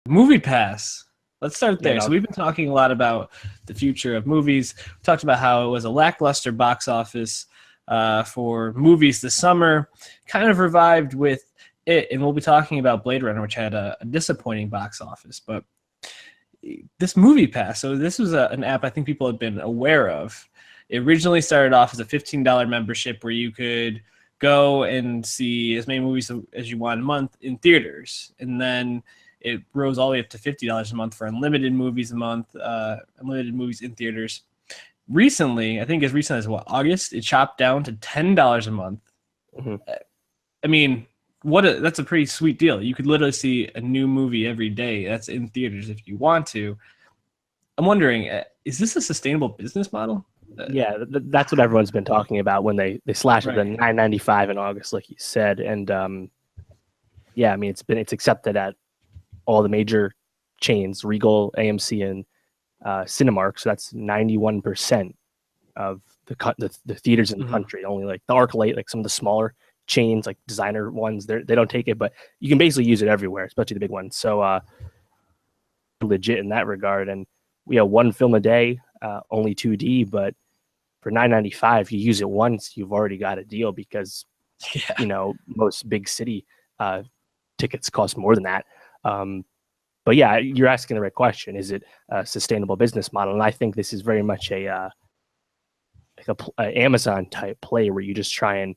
MoviePass. Let's start there. No. So we've been talking a lot about the future of movies. We talked about how it was a lackluster box office for movies this summer, kind of revived with it, and we'll be talking about Blade Runner, which had a disappointing box office. But this MoviePass, so this was an app I think people have been aware of. It originally started off as a $15 membership where you could go and see as many movies as you want a month in theaters, and then it rose all the way up to $50 a month for unlimited movies a month, unlimited movies in theaters. Recently, I think as recent as August, it chopped down to $10 a month. Mm-hmm. I mean, that's a pretty sweet deal. You could literally see a new movie every day. That's in theaters if you want to. I'm wondering, is this a sustainable business model? Yeah, that's what everyone's been talking about when they slashed it to $9.95 in August, like you said. And yeah, I mean it's accepted at all the major chains, Regal, AMC, and Cinemark. So that's 91% of the theaters in the country. Only like the ArcLight, like some of the smaller chains, like designer ones, they don't take it, but you can basically use it everywhere, especially the big ones. So legit in that regard. And we have one film a day, only 2D, but for $9.95, you use it once, you've already got a deal because you know most big city tickets cost more than that. But yeah, you're asking the right question. Is it a sustainable business model? And I think this is very much a Amazon type play where you just try and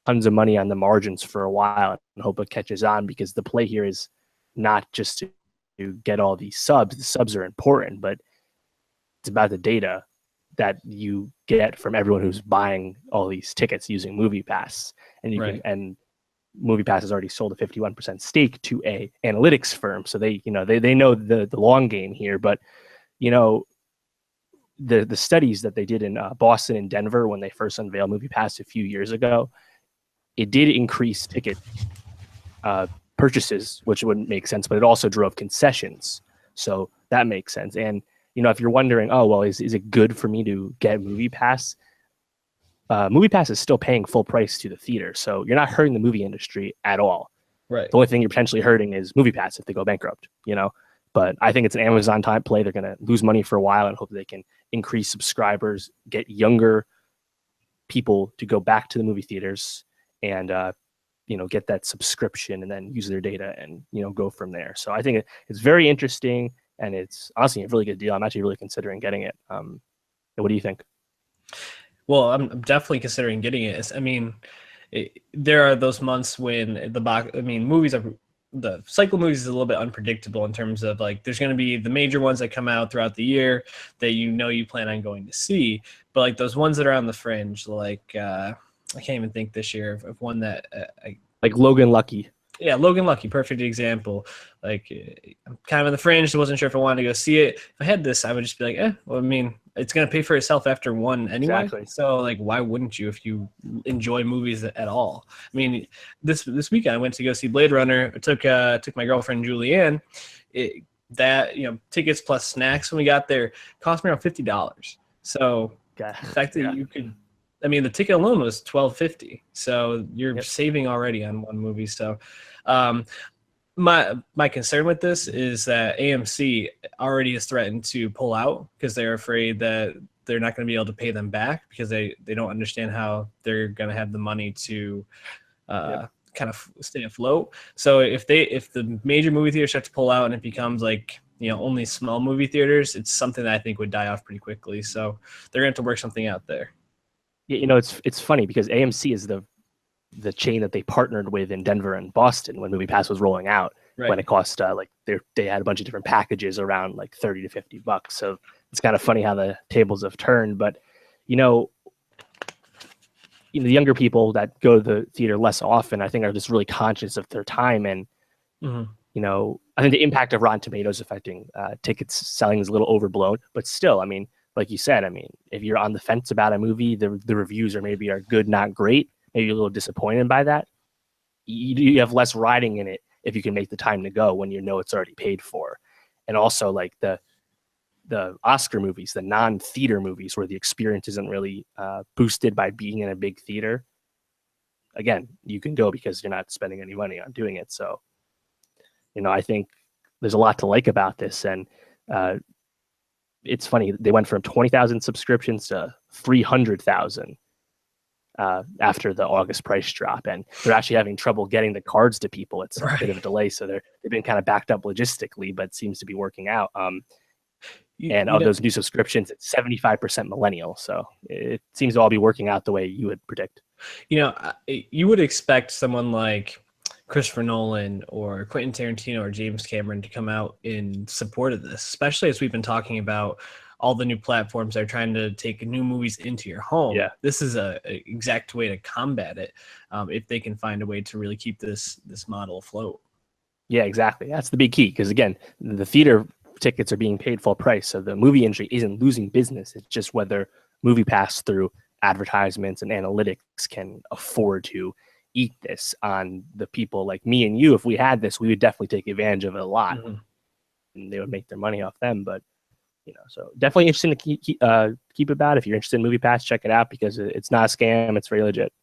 tons of money on the margins for a while and hope it catches on, because the play here is not just to get all these subs. The subs are important, but it's about the data that you get from everyone who's buying all these tickets using MoviePass. And you can, and MoviePass has already sold a 51% stake to a analytics firm, so they know the long game here. But you know, the studies that they did in Boston and Denver when they first unveiled MoviePass a few years ago, it did increase ticket purchases, which wouldn't make sense, but it also drove concessions, so that makes sense. And you know, if you're wondering, oh well, is it good for me to get MoviePass? MoviePass is still paying full price to the theater, so you're not hurting the movie industry at all. Right. The only thing you're potentially hurting is MoviePass if they go bankrupt, you know. But I think it's an Amazon type play. They're going to lose money for a while and hope they can increase subscribers, get younger people to go back to the movie theaters, and you know, get that subscription and then use their data and, you know, go from there. So I think it's very interesting, and it's honestly a really good deal. I'm actually really considering getting it. What do you think? Well, I'm definitely considering getting it. I mean, there are those months when movies are, the cycle of movies is a little bit unpredictable in terms of like, there's going to be the major ones that come out throughout the year that you plan on going to see, but like those ones that are on the fringe, like I can't even think this year of one that like Logan Lucky. Yeah, Logan Lucky, perfect example. Like, I'm kind of on the fringe. I wasn't sure if I wanted to go see it. If I had this, I would just be like, well, I mean, it's going to pay for itself after one anyway. Exactly. So, like, why wouldn't you if you enjoy movies at all? I mean, this weekend I went to go see Blade Runner. I took my girlfriend Julianne. Tickets plus snacks when we got there cost me around $50. So the fact that you could. I mean, the ticket alone was $12.50, so you're saving already on one movie. So, my concern with this is that AMC already has threatened to pull out because they're afraid that they're not going to be able to pay them back because they don't understand how they're going to have the money to kind of stay afloat. So if the major movie theaters start to pull out and it becomes like, you know, only small movie theaters, it's something that I think would die off pretty quickly. So they're going to have to work something out there. You know, it's funny because AMC is the chain that they partnered with in Denver and Boston when MoviePass was rolling out. When it cost they had a bunch of different packages around like $30 to $50. So it's kind of funny how the tables have turned. But you know, the younger people that go to the theater less often, I think, are just really conscious of their time. And you know, I think the impact of Rotten Tomatoes affecting tickets selling is a little overblown. But still, I mean, like you said, I mean, if you're on the fence about a movie, the reviews are good, not great. Maybe you're a little disappointed by that. You have less riding in it if you can make the time to go when you know it's already paid for. And also, like the Oscar movies, the non-theater movies where the experience isn't really boosted by being in a big theater. Again, you can go because you're not spending any money on doing it. So, you know, I think there's a lot to like about this. And it's funny, they went from 20,000 subscriptions to 300,000 after the August price drop, and they're actually having trouble getting the cards to people. It's a bit of a delay, so they've been kind of backed up logistically, but it seems to be working out. And of those new subscriptions, it's 75% millennial, so it seems to all be working out the way you would predict. You know, you would expect someone like Christopher Nolan or Quentin Tarantino or James Cameron to come out in support of this, especially as we've been talking about all the new platforms that are trying to take new movies into your home. Yeah. This is a exact way to combat it, if they can find a way to really keep this model afloat. Yeah, exactly. That's the big key, because again, the theater tickets are being paid full price, so the movie industry isn't losing business. It's just whether MoviePass through advertisements and analytics can afford to eat this on the people like me and you. If we had this, we would definitely take advantage of it a lot, and they would make their money off them. But so definitely interesting to keep about. If you're interested in MoviePass, check it out, because it's not a scam. It's very legit.